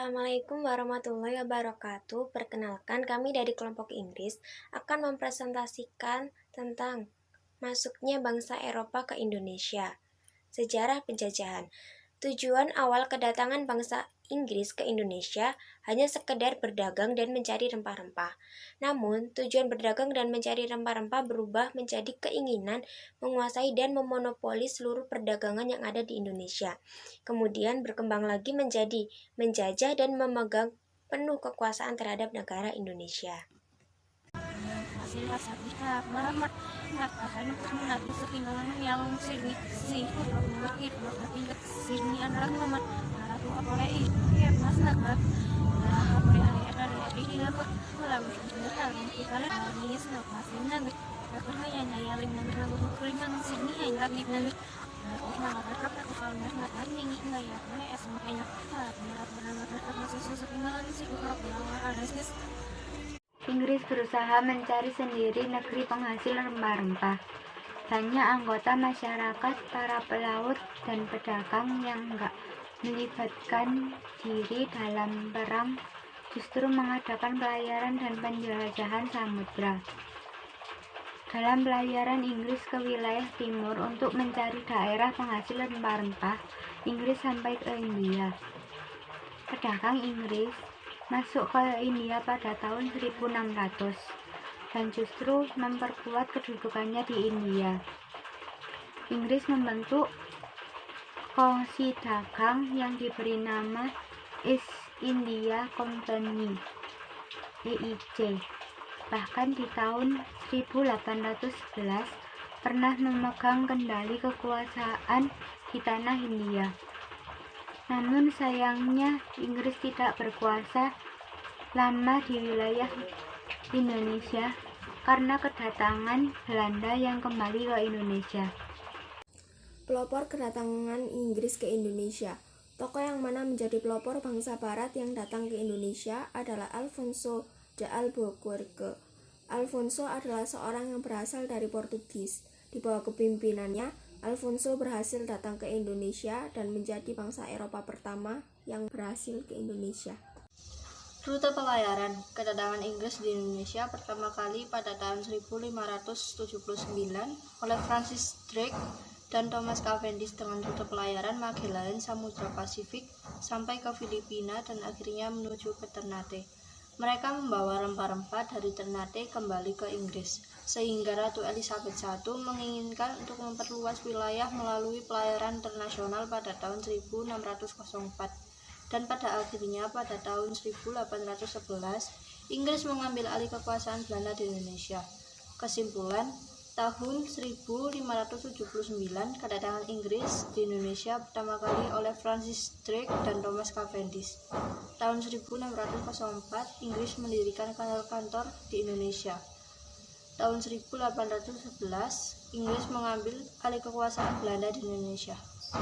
Assalamualaikum warahmatullahi wabarakatuh. Perkenalkan, kami dari kelompok Inggris akan mempresentasikan tentang masuknya bangsa Eropa ke Indonesia. Sejarah penjajahan. Tujuan awal kedatangan bangsa Inggris ke Indonesia hanya sekedar berdagang dan mencari rempah-rempah. Namun, tujuan berdagang dan mencari rempah-rempah berubah menjadi keinginan menguasai dan memonopoli seluruh perdagangan yang ada di Indonesia. Kemudian berkembang lagi menjadi menjajah dan memegang penuh kekuasaan terhadap negara Indonesia. Inggris berusaha mencari sendiri negeri penghasil rempah-rempah. Banyak anggota masyarakat, para pelaut, dan pedagang yang enggak melibatkan diri dalam perang justru mengadakan pelayaran dan penjelajahan samudra. Dalam pelayaran Inggris ke wilayah timur untuk mencari daerah penghasil rempah-rempah, Inggris sampai ke India. Pedagang Inggris masuk ke India pada tahun 1600 dan justru memperkuat kedudukannya di India. Inggris membentuk kongsi dagang yang diberi nama East India Company (EIC). Bahkan di tahun 1811 pernah memegang kendali kekuasaan di tanah India. Namun sayangnya Inggris tidak berkuasa lama di wilayah Indonesia karena kedatangan Belanda yang kembali ke Indonesia. Pelopor kedatangan Inggris ke Indonesia. Tokoh yang mana menjadi pelopor bangsa barat yang datang ke Indonesia adalah Alfonso de Albuquerque. Alfonso adalah seorang yang berasal dari Portugis. Di bawah kepemimpinannya, Alfonso berhasil datang ke Indonesia dan menjadi bangsa Eropa pertama yang berhasil ke Indonesia. Rute pelayaran. Kedatangan Inggris di Indonesia pertama kali pada tahun 1579 oleh Francis Drake dan Thomas Cavendish dengan rute pelayaran Magellan Samudra Pasifik sampai ke Filipina dan akhirnya menuju ke Ternate. Mereka membawa rempah-rempah dari Ternate kembali ke Inggris, sehingga Ratu Elizabeth I menginginkan untuk memperluas wilayah melalui pelayaran internasional pada tahun 1604. Dan pada akhirnya pada tahun 1811, Inggris mengambil alih kekuasaan Belanda di Indonesia. Kesimpulan, tahun 1579, kedatangan Inggris di Indonesia pertama kali oleh Francis Drake dan Thomas Cavendish. Tahun 1604, Inggris mendirikan kantor di Indonesia. Tahun 1811, Inggris mengambil alih kekuasaan Belanda di Indonesia.